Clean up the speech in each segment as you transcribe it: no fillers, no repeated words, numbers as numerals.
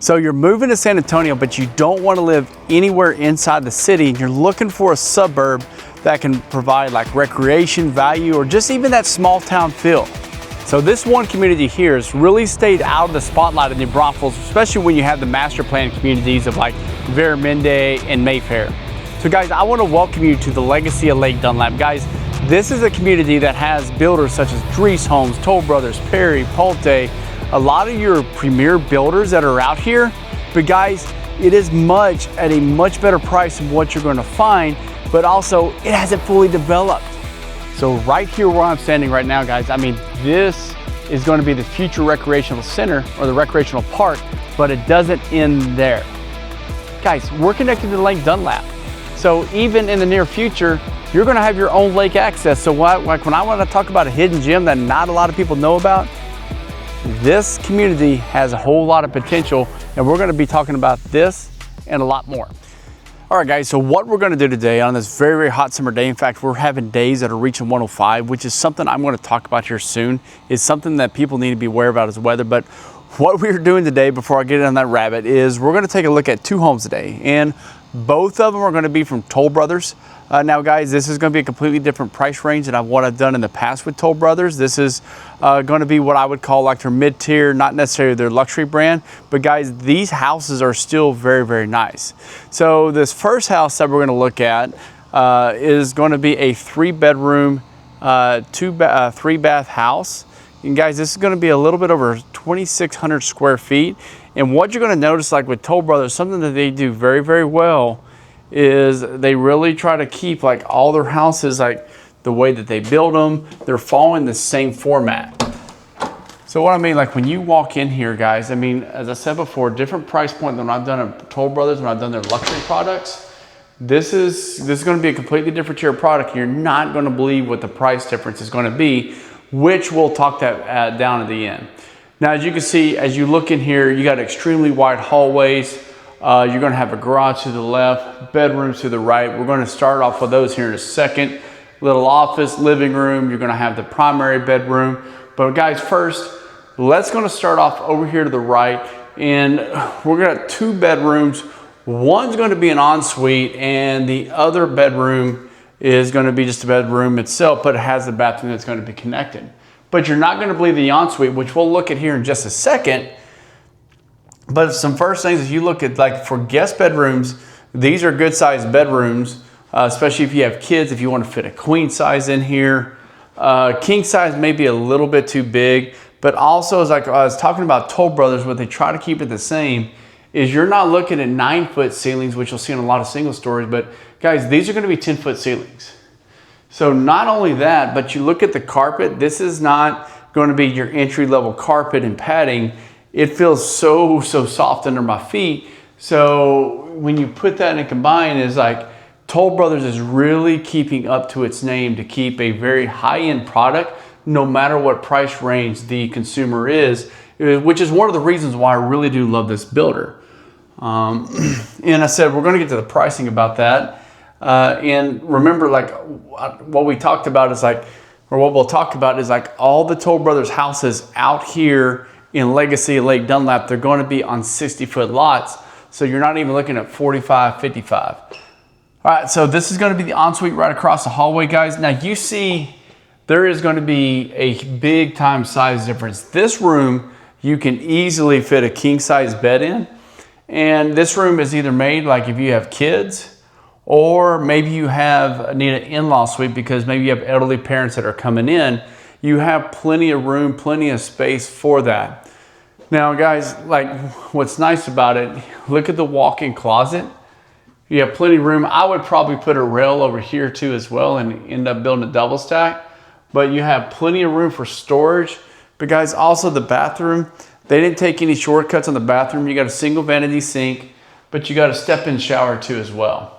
So you're moving to San Antonio, but you don't want to live anywhere inside the city, and you're looking for a suburb that can provide like recreation value or just even that small town feel. So this one community here has really stayed out of the spotlight in the Braunfels, especially when you have the master plan communities of like Verminde and Mayfair. So guys, I want to welcome you to the Legacy of Lake Dunlap. Guys, this is a community that has builders such as Dries Homes, Toll Brothers, Perry, Pulte, a lot of your premier builders that are out here. But guys, it is at a much better price than what you're going to find, but also it hasn't fully developed. So right here where I'm standing right now, guys, I mean, this is going to be the future recreational center or the recreational park, but it doesn't end there. Guys, we're connected to Lake Dunlap. So even in the near future, you're going to have your own lake access. So like when I want to talk about a hidden gem that not a lot of people know about, this community has a whole lot of potential, and we're going to be talking about this and a lot more. All right, guys, so what we're going to do today on this very, very hot summer day, in fact, we're having days that are reaching 105, which is something I'm going to talk about here soon. It's something that people need to be aware about as weather. But what we're doing today, before I get on that rabbit, is we're going to take a look at two homes today, and both of them are going to be from Toll Brothers. Now guys, this is going to be a completely different price range than what I've done in the past with Toll Brothers. This is going to be what I would call like their mid-tier, not necessarily their luxury brand, but guys, these houses are still very, very nice. So this first house that we're going to look at is going to be a 3-bedroom, 3-bath house. And guys, this is going to be a little bit over 2,600 square feet. And what you're going to notice, like with Toll Brothers, something that they do very, very well is they really try to keep like all their houses, like the way that they build them, they're following the same format. So what I mean, like when you walk in here, guys, I mean, as I said before, different price point than I've done at Toll Brothers when I've done their luxury products. This is going to be a completely different tier product. You're not going to believe what the price difference is going to be, which we'll talk that down at the end. Now, as you can see, as you look in here, you got extremely wide hallways. You're going to have a garage to the left, bedrooms to the right. We're going to start off with those here in a second. Little office, living room. You're going to have the primary bedroom. But guys, first, let's going to start off over here to the right. And we're going to have 2 bedrooms. One's going to be an ensuite, and the other bedroom is going to be just a bedroom itself, but it has a bathroom that's going to be connected. But you're not going to believe the ensuite, which we'll look at here in just a second. But some first things, if you look at like for guest bedrooms, these are good sized bedrooms, especially if you have kids, if you want to fit a queen size in here. King size may be a little bit too big, but also as like I was talking about Toll Brothers, what they try to keep it the same is you're not looking at 9-foot ceilings, which you'll see in a lot of single stories, but guys, these are going to be 10-foot ceilings. So not only that, but you look at the carpet, this is not going to be your entry-level carpet and padding. It feels so soft under my feet. So when you put that and combine, is like Toll Brothers is really keeping up to its name to keep a very high-end product, no matter what price range the consumer is, which is one of the reasons why I really do love this builder. And I said, we're going to get to the pricing about that. And remember, like what we talked about is like, or what we'll talk about is like all the Toll Brothers houses out here in Legacy of Lake Dunlap, they're going to be on 60-foot lots. So you're not even looking at 45, 55. All right, so this is going to be the ensuite right across the hallway, guys. Now you see there is going to be a big time size difference. This room, you can easily fit a king size bed in. And this room is either made like if you have kids, or maybe you need an in-law suite because maybe you have elderly parents that are coming in. You have plenty of room, plenty of space for that. Now guys, like what's nice about it, look at the walk-in closet. You have plenty of room. I would probably put a rail over here too as well and end up building a double stack. But you have plenty of room for storage. But guys, also the bathroom, they didn't take any shortcuts on the bathroom. You got a single vanity sink, but you got a step-in shower too as well.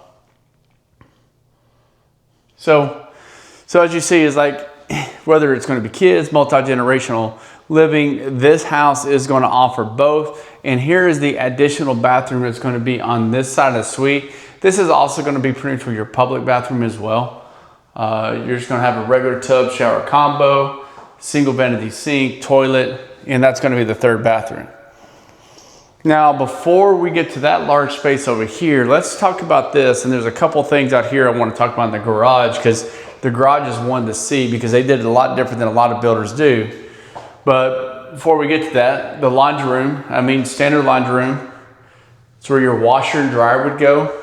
So as you see, is like whether it's going to be kids, multi-generational living, this house is going to offer both. And here is the additional bathroom that's going to be on this side of the suite. This is also going to be pretty much for your public bathroom as well. You're just going to have a regular tub shower combo, single vanity sink, toilet, and that's going to be the 3rd bathroom. Now, before we get to that large space over here, let's talk about this. And there's a couple things out here I want to talk about in the garage, because the garage is one to see because they did it a lot different than a lot of builders do. But before we get to that, the laundry room, standard laundry room, it's where your washer and dryer would go.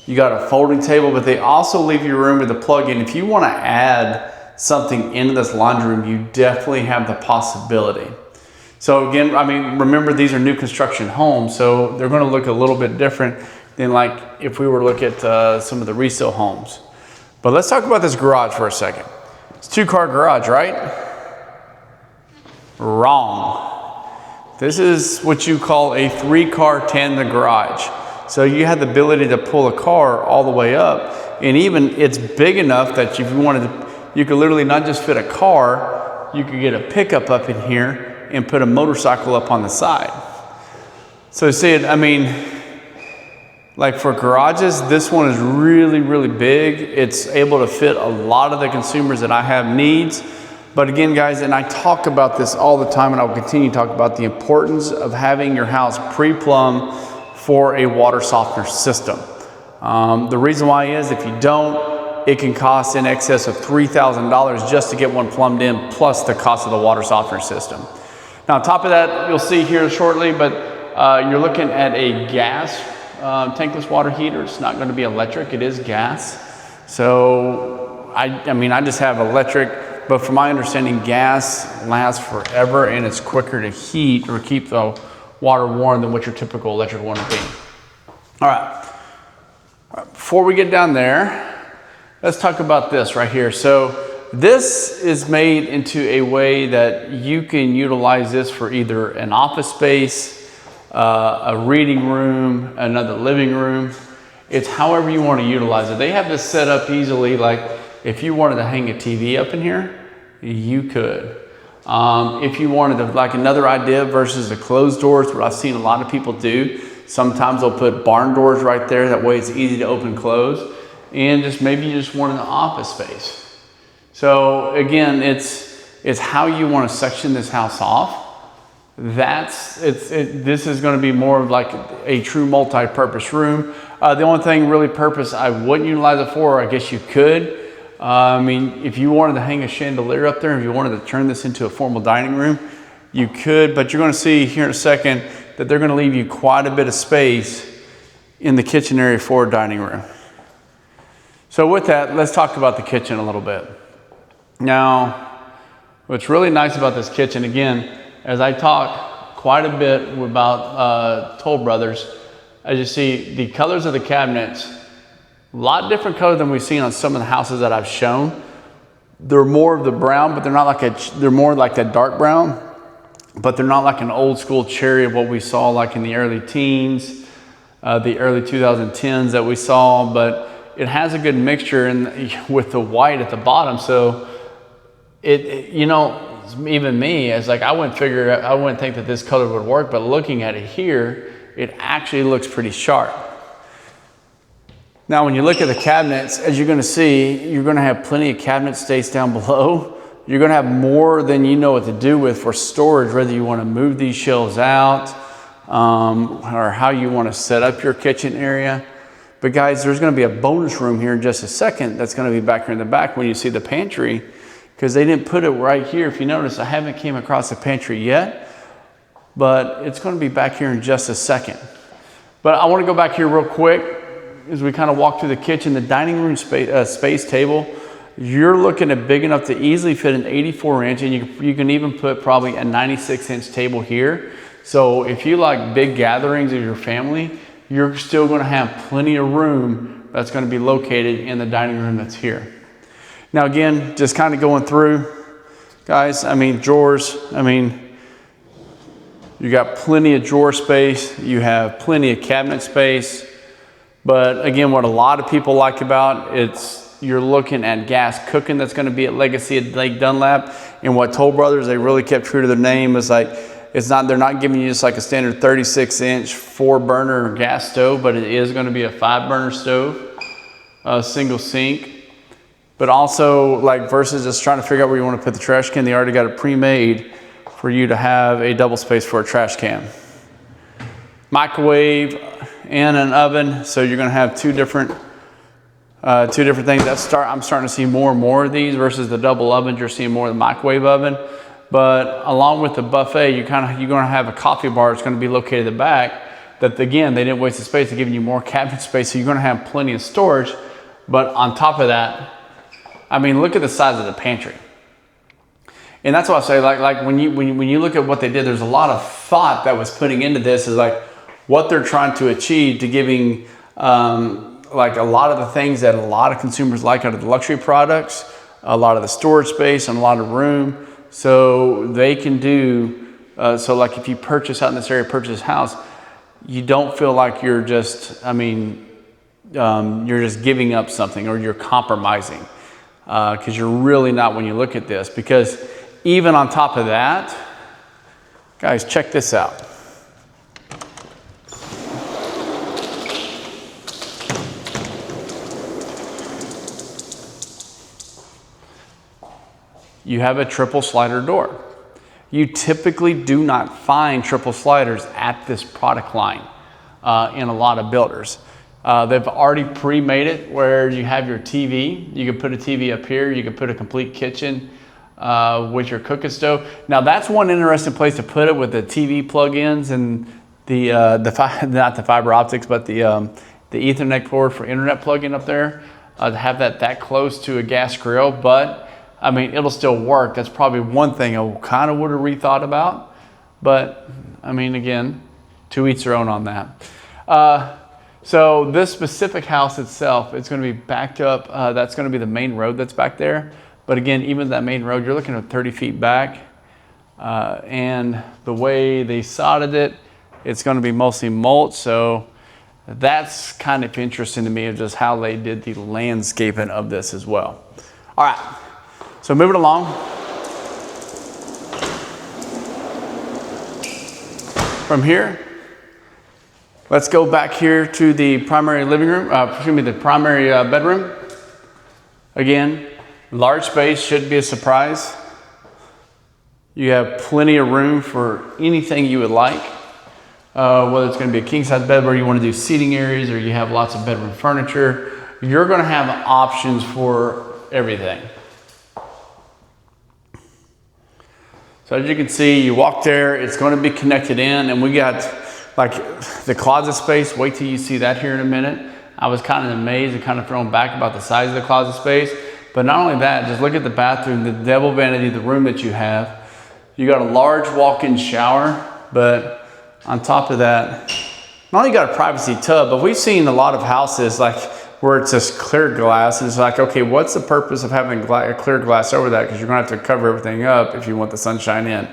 You got a folding table, but they also leave you room with the plug-in. If you want to add something into this laundry room, you definitely have the possibility. So again, remember these are new construction homes, so they're going to look a little bit different than like if we were to look at some of the resale homes. But let's talk about this garage for a second. It's a 2-car garage, right? Wrong. This is what you call a 3-car tandem garage. So you have the ability to pull a car all the way up, and even it's big enough that if you wanted to, you could literally not just fit a car, you could get a pickup up in here and put a motorcycle up on the side. So see, like for garages, this one is really, really big. It's able to fit a lot of the consumers that I have needs. But again, guys, and I talk about this all the time, and I'll continue to talk about the importance of having your house pre-plumbed for a water softener system. The reason why is if you don't, it can cost in excess of $3,000 just to get one plumbed in, plus the cost of the water softener system. Now, on top of that, you'll see here shortly, but you're looking at a gas tankless water heater. It's not going to be electric, it is gas. So I just have electric, but from my understanding, gas lasts forever and it's quicker to heat or keep the water warm than what your typical electric one would be. All right, before we get down there, let's talk about this right here. So this is made into a way that you can utilize this for either an office space, a reading room, another living room. It's however you want to utilize it. They have this set up easily, like if you wanted to hang a TV up in here, you could. If you wanted to, like another idea versus the closed doors, what I've seen a lot of people do, sometimes they'll put barn doors right there. That way it's easy to open and close. And maybe you just want an office space. So again, it's how you want to section this house off. This is going to be more of like a true multi-purpose room. The only thing really purpose I wouldn't utilize it for, I guess you could. If you wanted to hang a chandelier up there, if you wanted to turn this into a formal dining room, you could, but you're going to see here in a second that they're going to leave you quite a bit of space in the kitchen area for a dining room. So with that, let's talk about the kitchen a little bit. Now, what's really nice about this kitchen, again, as I talk quite a bit about Toll Brothers, as you see, the colors of the cabinets, a lot different color than we've seen on some of the houses that I've shown. They're more of the brown, but they're more like that dark brown, but they're not like an old school cherry of what we saw like in the early teens, the early 2010s that we saw, but it has a good mixture with the white at the bottom. So even me, as like I wouldn't think that this color would work, but looking at it here, it actually looks pretty sharp. Now, when you look at the cabinets, as you're going to see, you're going to have plenty of cabinet space down below. You're going to have more than you know what to do with for storage, whether you want to move these shelves out or how you want to set up your kitchen area. But guys, there's going to be a bonus room here in just a second that's going to be back here in the back when you see the pantry, because they didn't put it right here. If you notice, I haven't came across the pantry yet, but it's going to be back here in just a second. But I want to go back here real quick as we kind of walk through the kitchen. The dining room space table, you're looking at big enough to easily fit an 84 inch, and you can even put probably a 96 inch table here. So if you like big gatherings of your family, you're still going to have plenty of room that's going to be located in the dining room that's here. Now again, just kind of going through, guys, drawers, you got plenty of drawer space, you have plenty of cabinet space, but again, what a lot of people like about you're looking at gas cooking that's going to be at Legacy at Lake Dunlap, and what Toll Brothers, they really kept true to their name, is like, they're not giving you just like a standard 36 inch 4-burner gas stove, but it is going to be a 5-burner stove, a single sink. But also, like, versus just trying to figure out where you want to put the trash can, they already got it pre-made for you to have a double space for a trash can. microwave and an oven. So you're gonna have two different things. I'm starting to see more and more of these versus the double ovens. You're seeing more of the microwave oven. But along with the buffet, you're gonna have a coffee bar. It's gonna be located in the back. That again, they didn't waste the space. They're giving you more cabinet space, so you're gonna have plenty of storage. But on top of that, I mean, look at the size of the pantry. And that's why I say, like when you look at what they did, there's a lot of thought that was putting into this, is like what they're trying to achieve to giving like a lot of the things that a lot of consumers like out of the luxury products, a lot of the storage space and a lot of room. So they can do, so like if you purchase out in this area, purchase this house, you don't feel like you're just, you're just giving up something or you're compromising, because you're really not when you look at this. Because even on top of that, guys, check this out. You have a triple slider door. You typically do not find triple sliders at this product line in a lot of builders. They've already pre-made it where you have your TV. You can put a TV up here. You can put a complete kitchen with your cooking stove. Now that's one interesting place to put it, with the TV plug-ins and not the fiber optics, but the Ethernet cord for internet plug-in up there. To have that close to a gas grill, but I mean, it'll still work. That's probably one thing I kind of would have rethought about. But I mean, again, to each their own on that. So this specific house itself, it's going to be backed up. That's going to be the main road that's back there. But again, even that main road, you're looking at 30 feet back. And the way they sodded it, it's going to be mostly mulch. So that's kind of interesting to me, of just how they did the landscaping of this as well. All right. So moving along. From here, let's go back here to the primary living room, the primary bedroom. Again, large space, shouldn't be a surprise. You have plenty of room for anything you would like, whether it's going to be a king size bed where you want to do seating areas, or you have lots of bedroom furniture. You're going to have options for everything. So as you can see, you walk there, it's going to be connected in, and we got like the closet space. Wait till you see that here in a minute. I was kind of amazed and kind of thrown back about the size of the closet space. But not only that, just look at the bathroom, the double vanity, the room that you have. You got a large walk-in shower, but on top of that, not only got a privacy tub, but we've seen a lot of houses like where it's just clear glass, and it's like, okay, what's the purpose of having a clear glass over that? Because you're gonna have to cover everything up if you want the sunshine in.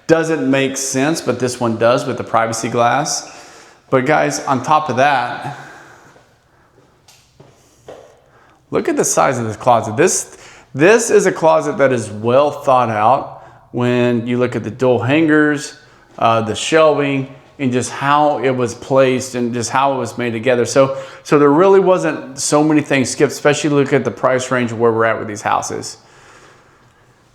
Doesn't make sense, but this one does with the privacy glass. But guys, on top of that, look at the size of this closet. This is a closet that is well thought out when you look at the dual hangers, the shelving, and just how it was placed and just how it was made together. So there really wasn't so many things skipped, especially look at the price range of where we're at with these houses.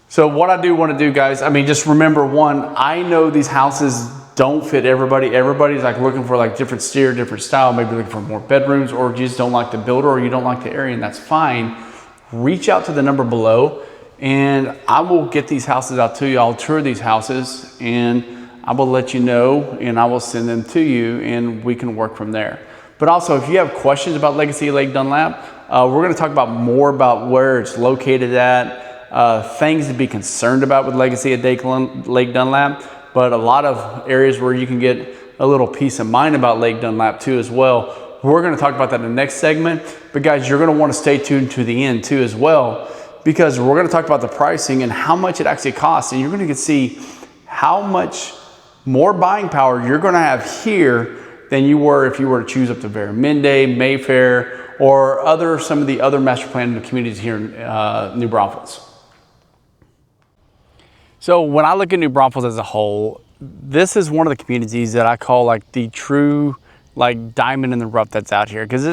So what I do want to do, guys, I mean, just remember, one, I know these houses don't fit everybody. Everybody's like looking for like different steer, different style, maybe looking for more bedrooms, or you just don't like the builder, or you don't like the area, and that's fine. Reach out to the number below, and I will get these houses out to you. I'll tour these houses, and I will let you know, and I will send them to you, and we can work from there. But also, if you have questions about Legacy Lake Dunlap, we're going to talk about more about where it's located at, things to be concerned about with Legacy at Lake Dunlap, but a lot of areas where you can get a little peace of mind about Lake Dunlap too as well. We're going to talk about that in the next segment. But guys, you're going to want to stay tuned to the end too as well, because we're going to talk about the pricing and how much it actually costs, and you're going to see how much more buying power you're going to have here than you were if you were to choose up to Verminde, Mayfair, or some of the other master plan communities here in New Braunfels. So when I look at New Braunfels as a whole, this is one of the communities that I call like the true like diamond in the rough that's out here, because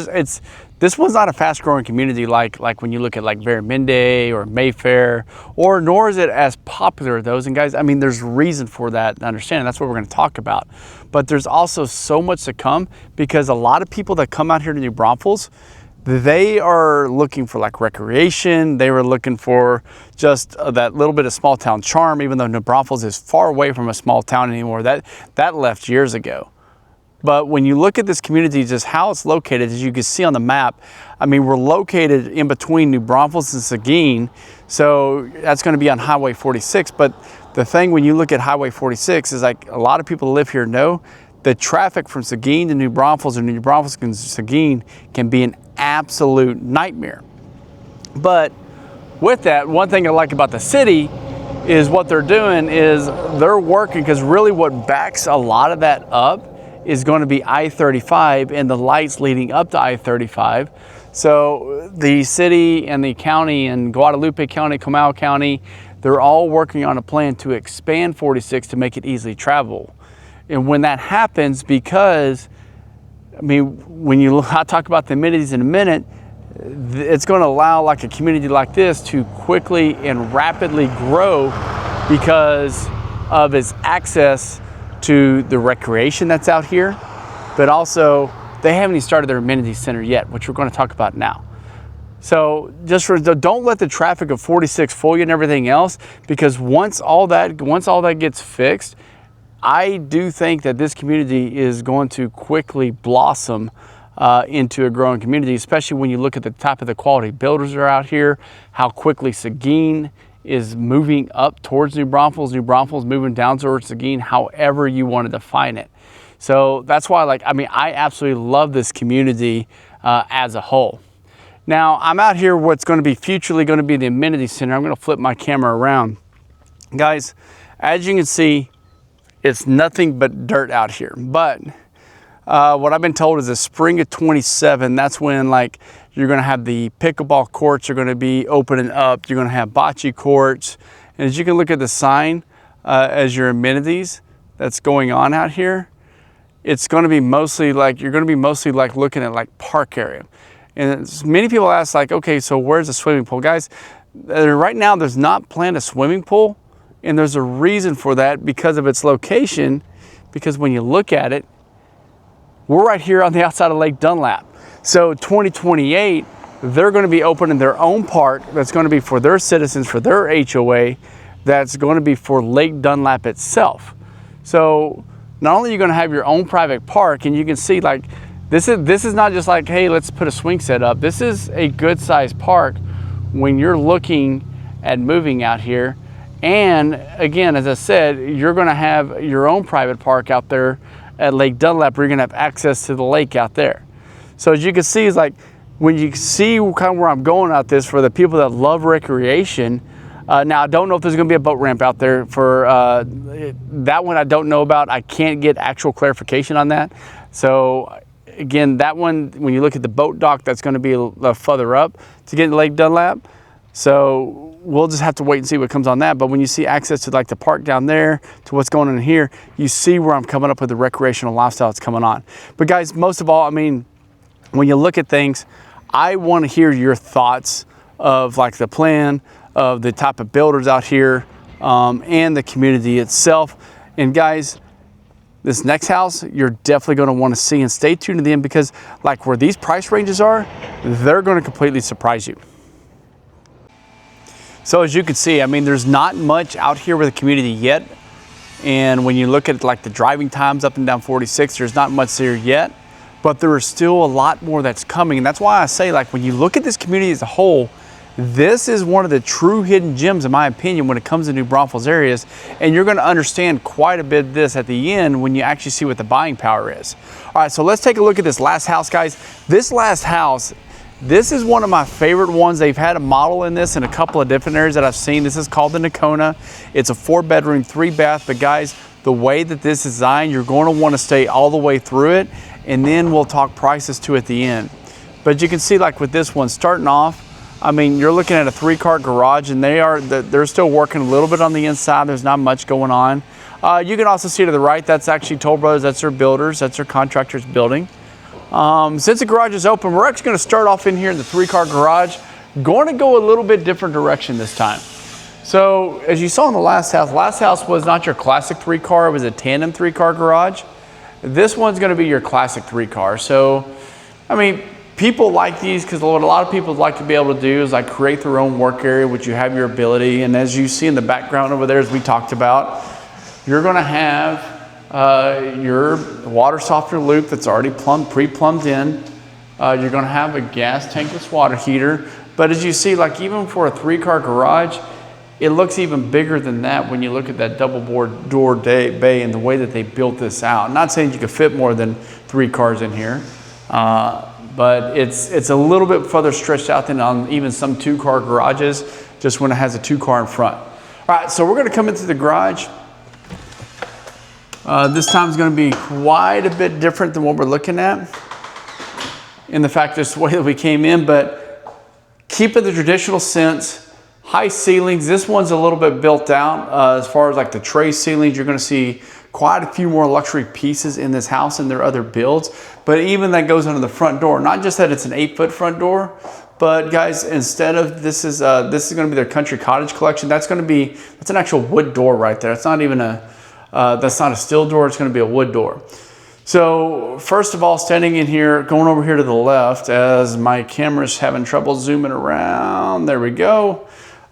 this one's not a fast growing community like when you look at like Verminde or Mayfair, or nor is it as popular as those. And guys, I mean, there's reason for that, understand. That's what we're going to talk about. but there's also so much to come, because a lot of people that come out here to New Braunfels, they are looking for like recreation. They were looking for just that little bit of small town charm, even though New Braunfels is far away from a small town anymore. That left years ago. But when you look at this community, just how it's located, as you can see on the map, I mean, we're located in between New Braunfels and Seguin. So that's going to be on Highway 46. But the thing when you look at Highway 46 is, like, a lot of people that live here know the traffic from Seguin to New Braunfels or New Braunfels to Seguin can be an absolute nightmare. But with that, one thing I like about the city is what they're doing is they're working, because really what backs a lot of that up is going to be I-35 and the lights leading up to I-35. So the city and the county and Guadalupe County, Comal County, they're all working on a plan to expand 46 to make it easily travelable. And when that happens, because, I mean, I'll talk about the amenities in a minute, it's going to allow like a community like this to quickly and rapidly grow because of its access to the recreation that's out here, but also they haven't even started their amenity center yet, which we're going to talk about now. So don't let the traffic of 46 fool you and everything else, because once all that gets fixed, I do think that this community is going to quickly blossom into a growing community, especially when you look at the type of the quality builders that are out here, how quickly Seguin is moving up towards New Braunfels moving down towards Seguin, however you want to define it. So that's why, like, I mean, I absolutely love this community as a whole. Now, I'm out here, what's going to be futurely going to be the amenity center. I'm going to flip my camera around. Guys, as you can see, it's nothing but dirt out here. But what I've been told is the spring of 27, that's when, like, you're going to have the pickleball courts are going to be opening up. You're going to have bocce courts. And as you can look at the sign as your amenities that's going on out here, it's going to be mostly like, you're going to be mostly like looking at like park area. And many people ask, like, okay, so where's the swimming pool? Guys, right now there's not planned a swimming pool. And there's a reason for that, because of its location. Because when you look at it, we're right here on the outside of Lake Dunlap. So 2028, they're going to be opening their own park that's going to be for their citizens, for their HOA, that's going to be for Lake Dunlap itself. So not only are you going to have your own private park, and you can see, like, this is not just like, hey, let's put a swing set up. This is a good sized park when you're looking at moving out here. And again, as I said, you're going to have your own private park out there at Lake Dunlap, where you're going to have access to the lake out there. So as you can see, it's like, when you see kind of where I'm going at this, for the people that love recreation. Now, I don't know if there's going to be a boat ramp out there for that one. I don't know about. I can't get actual clarification on that. So again, that one, when you look at the boat dock, that's going to be a further up to get to Lake Dunlap. So we'll just have to wait and see what comes on that. But when you see access to like the park down there, to what's going on here, you see where I'm coming up with the recreational lifestyle that's coming on. But guys, most of all, I mean, when you look at things, I want to hear your thoughts of like the plan, of the type of builders out here, and the community itself. And guys, this next house, you're definitely going to want to see, and stay tuned to the end, because like where these price ranges are, they're going to completely surprise you. So as you can see, I mean, there's not much out here with the community yet. And when you look at like the driving times up and down 46, there's not much there yet, but there is still a lot more that's coming. And that's why I say, like, when you look at this community as a whole, this is one of the true hidden gems, in my opinion, when it comes to New Braunfels areas. And you're going to understand quite a bit of this at the end when you actually see what the buying power is. All right, so let's take a look at this last house, guys. This last house, this is one of my favorite ones. They've had a model in this in a couple of different areas that I've seen. This is called the Nakona. It's a 4-bedroom, 3-bath, but guys, the way that this is designed, you're going to want to stay all the way through it, and then we'll talk prices too at the end. But you can see, like with this one, starting off, I mean, you're looking at a 3-car garage, and they're still working a little bit on the inside. There's not much going on. You can also see to the right, that's actually Toll Brothers. That's their builders. That's their contractors building. Since the garage is open, we're actually going to start off in here in the 3-car garage. Going to go a little bit different direction this time. So as you saw in the last house was not your classic 3-car. It was a tandem 3-car garage. This one's gonna be your classic 3-car. So, I mean, people like these because what a lot of people like to be able to do is like create their own work area, which you have your ability. And as you see in the background over there, as we talked about, you're gonna have your water softener loop that's already pre-plumbed in. You're gonna have a gas tankless water heater. But as you see, like even for a 3-car garage, it looks even bigger than that when you look at that double door bay and the way that they built this out. I'm not saying you could fit more than 3 cars in here, but it's a little bit further stretched out than on even some 2-car garages, just when it has a 2-car in front. All right, so we're gonna come into the garage. This time is gonna be quite a bit different than what we're looking at in the fact it's the way that we came in, but keeping the traditional sense. High ceilings. This one's a little bit built out as far as like the tray ceilings. You're going to see quite a few more luxury pieces in this house than their other builds. But even that goes under the front door. Not just that it's an 8-foot front door, but guys, instead of this is going to be their country cottage collection. That's an actual wood door right there. It's not even that's not a steel door. It's going to be a wood door. So first of all, standing in here, going over here to the left, as my camera's having trouble zooming around. There we go.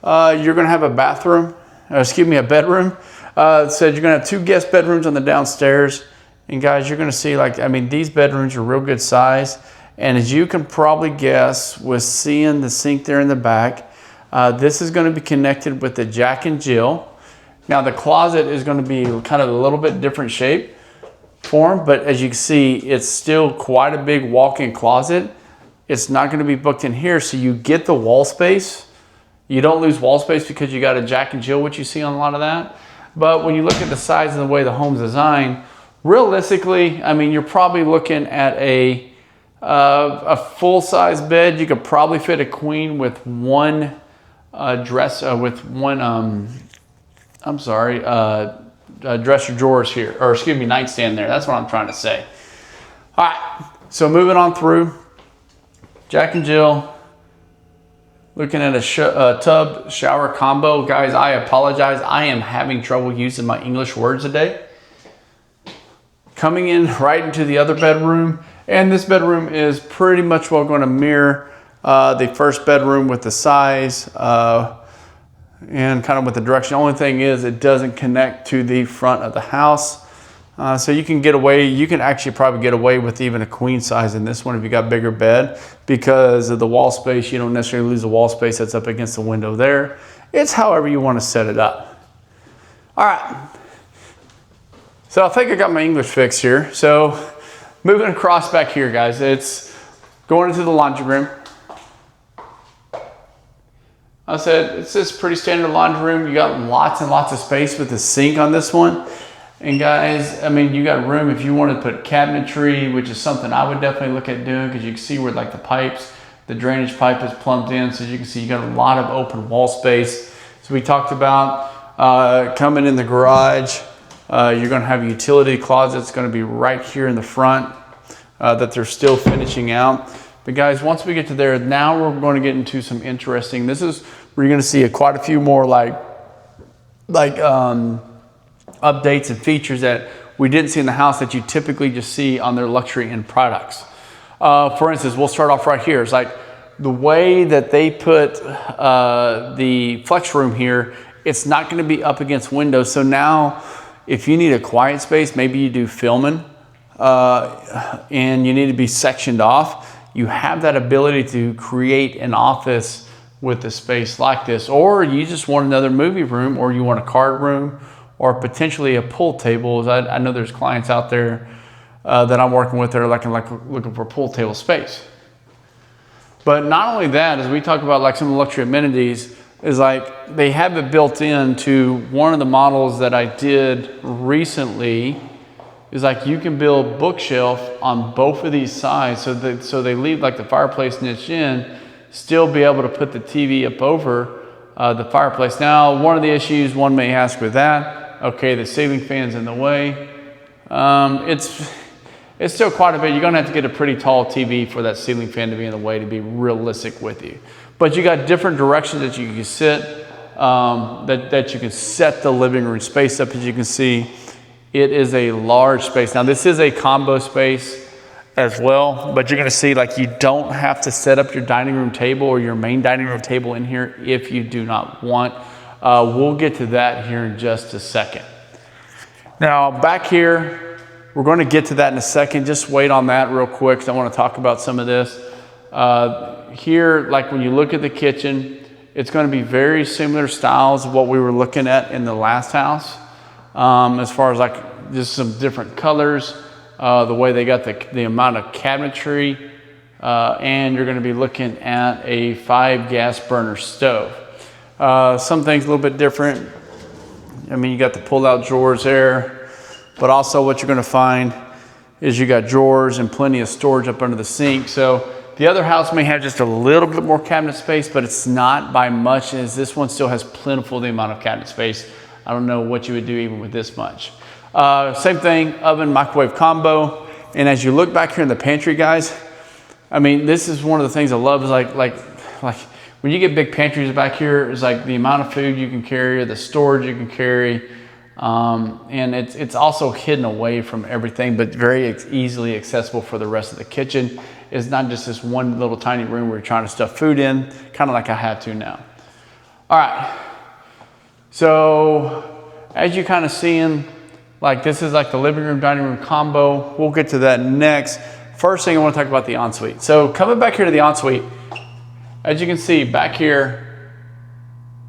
You're going to have a bathroom, a bedroom. So you're going to have 2 guest bedrooms on the downstairs. And guys, you're going to see, like, I mean, these bedrooms are real good size. And as you can probably guess with seeing the sink there in the back, this is going to be connected with the Jack and Jill. Now the closet is going to be kind of a little bit different shape form, but as you can see, it's still quite a big walk-in closet. It's not going to be booked in here, so you get the wall space. You don't lose wall space because you got a Jack and Jill, which you see on a lot of that. But when you look at the size and the way the home's designed, realistically, I mean, you're probably looking at a full-size bed. You could probably fit a queen with one dresser drawers here, or excuse me, nightstand there. That's what I'm trying to say. All right, so moving on through, Jack and Jill. Looking at a tub shower combo. Guys, I apologize. I am having trouble using my English words today. Coming in right into the other bedroom. And this bedroom is pretty much well going to mirror the first bedroom with the size and kind of with the direction. The only thing is it doesn't connect to the front of the house. So you can get away, you can actually probably get away with even a queen size in this one if you got bigger bed, because of the wall space. You don't necessarily lose the wall space that's up against the window there. It's however you want to set it up. All right. So I think I got my English fixed here. So moving across back here, guys, it's going into the laundry room. I said, it's this pretty standard laundry room. You got lots and lots of space with the sink on this one. And guys, I mean, you got room if you want to put cabinetry, which is something I would definitely look at doing, because you can see where like the pipes, the drainage pipe is plumbed in. So as you can see, you got a lot of open wall space. So we talked about coming in the garage. You're going to have a utility closet. It's going to be right here in the front that they're still finishing out. But guys, once we get to there, now we're going to get into some interesting, this is where you're going to see quite a few more like updates and features that we didn't see in the house that you typically just see on their luxury end products. For instance, we'll start off right here. It's like the way that they put the flex room here, it's not going to be up against windows. So now if you need a quiet space, maybe you do filming and you need to be sectioned off, you have that ability to create an office with a space like this. Or you just want another movie room, or you want a card room, or potentially a pool table. I know there's clients out there that I'm working with that are looking for pool table space. But not only that, as we talk about like some of the luxury amenities, is like they have it built into one of the models that I did recently. Is like you can build bookshelf on both of these sides, so they leave like the fireplace niche in, still be able to put the TV up over the fireplace. Now, one of the issues one may ask with that, okay, the ceiling fan's in the way. It's still quite a bit. You're gonna have to get a pretty tall TV for that ceiling fan to be in the way, to be realistic with you. But you got different directions that you can sit, that you can set the living room space up, as you can see It is a large space. Now this is a combo space as well, but you're gonna see like you don't have to set up your dining room table or your main dining room table in here if you do not want. We'll get to that here in just a second. Now back here, we're gonna get to that in a second. Just wait on that real quick because I wanna talk about some of this. Here, like when you look at the kitchen, it's gonna be very similar styles of what we were looking at in the last house. As far as like just some different colors, the way they got the amount of cabinetry, and you're gonna be looking at a 5 gas burner stove. Some things a little bit different. I mean, you got the pull-out drawers there, but also what you're gonna find is you got drawers and plenty of storage up under the sink. So the other house may have just a little bit more cabinet space, but it's not by much, as this one still has plentiful the amount of cabinet space. I don't know what you would do even with this much. Same thing, oven, microwave combo. And as you look back here in the pantry, guys, I mean, this is one of the things I love is like when you get big pantries back here, it's like the amount of food you can carry, the storage you can carry. And it's also hidden away from everything, but very easily accessible for the rest of the kitchen. It's not just this one little tiny room where you're trying to stuff food in, kind of like I have to now. All right. So as you kind of seeing, like this is like the living room, dining room combo. We'll get to that next. First thing I want to talk about the ensuite. So coming back here to the ensuite, as you can see back here,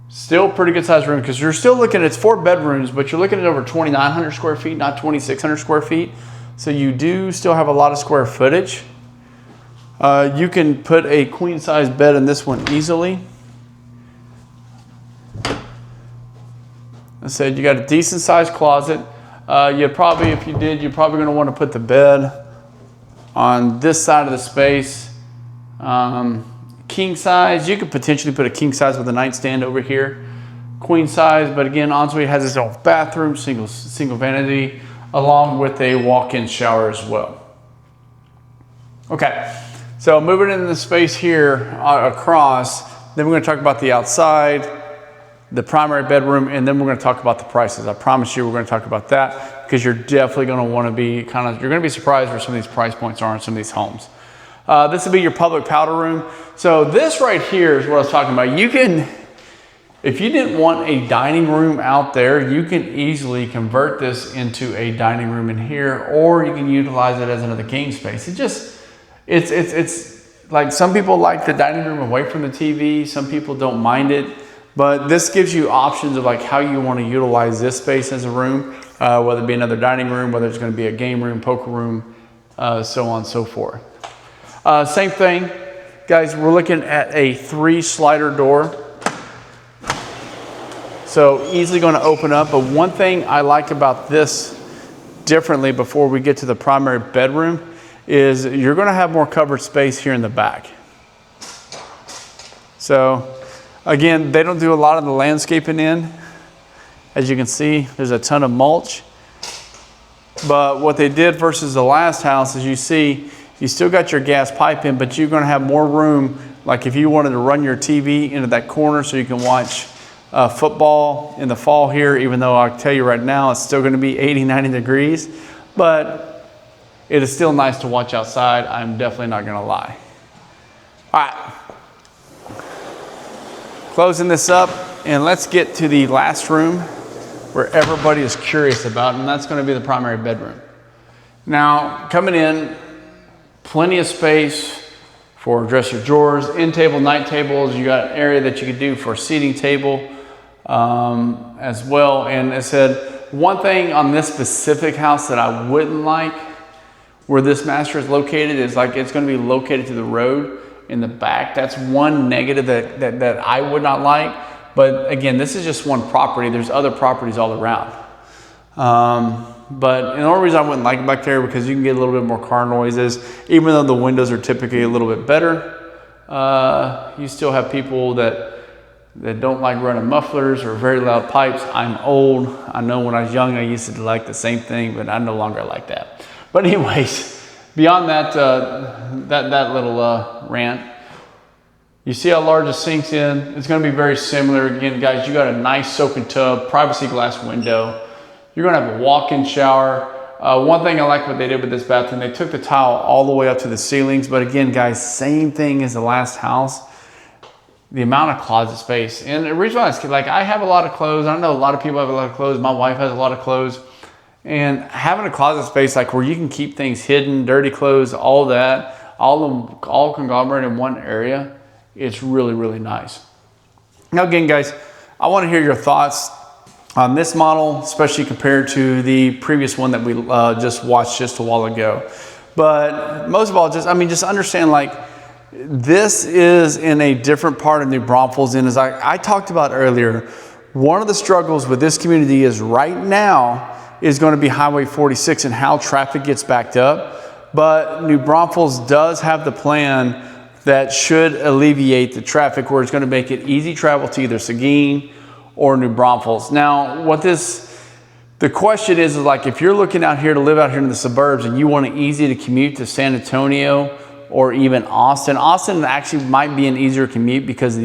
still pretty good sized room because you're still looking at, it's 4 bedrooms, but you're looking at over 2,900 square feet, not 2,600 square feet. So you do still have a lot of square footage. You can put a queen size bed in this one easily. I said you got a decent sized closet. You probably, if you did, you're probably going to want to put the bed on this side of the space. King size, you could potentially put a king size with a nightstand over here. Queen size, but again, ensuite has its own bathroom, single vanity, along with a walk-in shower as well. Okay, so moving into the space here across, then we're going to talk about the outside, the primary bedroom, and then we're going to talk about the prices. I promise you we're going to talk about that because you're definitely going to want to be you're going to be surprised where some of these price points are in some of these homes. This will be your public powder room. So this right here is what I was talking about. You can, if you didn't want a dining room out there, you can easily convert this into a dining room in here, or you can utilize it as another game space. It's like some people like the dining room away from the TV. Some people don't mind it. But this gives you options of like how you want to utilize this space as a room, whether it be another dining room, whether it's going to be a game room, poker room, so on and so forth. Same thing, guys, we're looking at a 3 slider door. So easily going to open up. But one thing I like about this differently before we get to the primary bedroom is you're going to have more covered space here in the back. So again, they don't do a lot of the landscaping in. As you can see, there's a ton of mulch. But what they did versus the last house is you see, you still got your gas pipe in, but you're gonna have more room. Like if you wanted to run your TV into that corner so you can watch football in the fall here, even though I'll tell you right now, it's still gonna be 80, 90 degrees, but it is still nice to watch outside. I'm definitely not gonna lie. All right. Closing this up, and let's get to the last room where everybody is curious about, and that's going to be the primary bedroom. Now, coming in, plenty of space for dresser drawers, end table, night tables. You got an area that you could do for a seating table as well. And I said, one thing on this specific house that I wouldn't like where this master is located is like it's going to be located to the road in the back. That's one negative that I would not like. But again, this is just one property. There's other properties all around. But the only reason I wouldn't like it back there because you can get a little bit more car noises. Even though the windows are typically a little bit better, you still have people that don't like running mufflers or very loud pipes. I'm old. I know when I was young, I used to like the same thing, but I no longer like that. But anyways, beyond that, that little rant, you see how large the sink's in. It's going to be very similar. Again, guys, you got a nice soaking tub, privacy glass window. You're gonna have a walk-in shower. One thing I like what they did with this bathroom, they took the tile all the way up to the ceilings, but again, guys, same thing as the last house. The amount of closet space. And the reason why I have a lot of clothes. I know a lot of people have a lot of clothes. My wife has a lot of clothes. And having a closet space like where you can keep things hidden, dirty clothes, all that, all conglomerate in one area, it's really, really nice. Now again, guys, I want to hear your thoughts on this model, especially compared to the previous one that we just watched just a while ago. But most of all, just understand, like, this is in a different part of New Braunfels. And as I talked about earlier, one of the struggles with this community is right now is going to be Highway 46 and how traffic gets backed up. But New Braunfels does have the plan that should alleviate the traffic, where it's going to make it easy travel to either Seguin or New Braunfels. Now, the question is like, if you're looking out here to live out here in the suburbs and you want it easy to commute to San Antonio or even Austin. Austin actually might be an easier commute because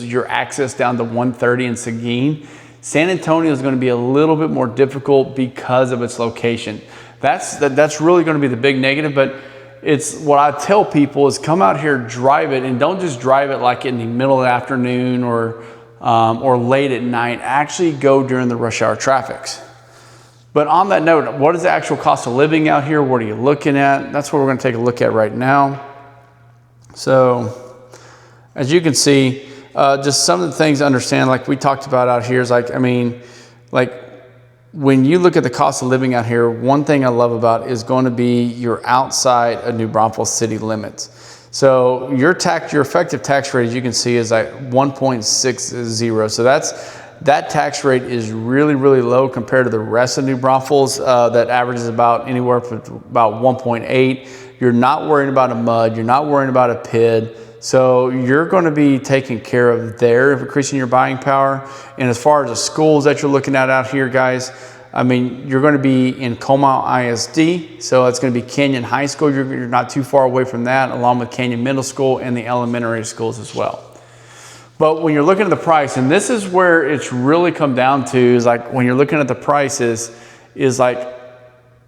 your access down to 130 in Seguin. San Antonio is going to be a little bit more difficult because of its location. That's really going to be the big negative, but it's what I tell people is come out here, drive it, and don't just drive it like in the middle of the afternoon or late at night. Actually go during the rush hour traffics. But on that note, what is the actual cost of living out here? What are you looking at? That's what we're going to take a look at right now. So as you can see, just some of the things to understand, like we talked about out here, is like when you look at the cost of living out here, one thing I love about is going to be you're outside of New Braunfels city limits. So your effective tax rate, as you can see, is like 1.60. So that tax rate is really, really low compared to the rest of New Braunfels that averages about anywhere from about 1.8. You're not worrying about a mud. You're not worrying about a PID. So you're going to be taken care of there, increasing your buying power. And as far as the schools that you're looking at out here, guys, I mean, you're going to be in Como ISD. So it's going to be Canyon High School. You're not too far away from that, along with Canyon Middle School and the elementary schools as well. But when you're looking at the price, and this is where it's really come down to, is like when you're looking at the prices, is like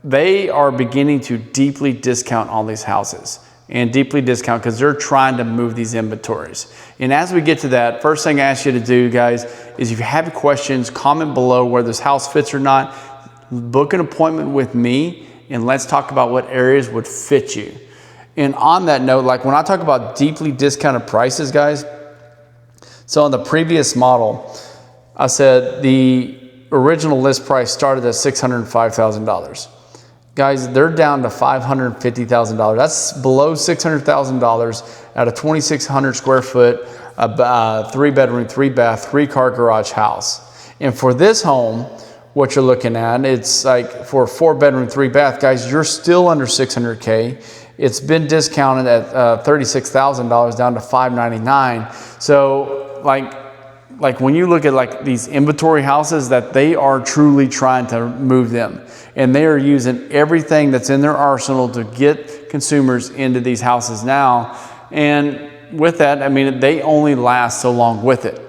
they are beginning to deeply discount all these houses, and deeply discount because they're trying to move these inventories. And as we get to that, first thing I ask you to do, guys, is if you have questions, comment below where this house fits or not. Book an appointment with me and let's talk about what areas would fit you. And on that note, like when I talk about deeply discounted prices, guys, so on the previous model, I said the original list price started at $605,000. Guys, they're down to $550,000. That's below $600,000 at a 2,600 square foot, 3 bedroom, 3 bath, 3 car garage house. And for this home, what you're looking at, it's like for a 4 bedroom, 3 bath, guys, you're still under $600K. It's been discounted at $36,000 down to $599. So like when you look at like these inventory houses, that they are truly trying to move them, and they are using everything that's in their arsenal to get consumers into these houses now. And with that, I mean, they only last so long with it.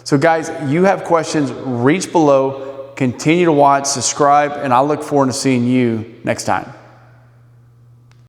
So guys, you have questions, reach below, continue to watch, subscribe, and I look forward to seeing you next time.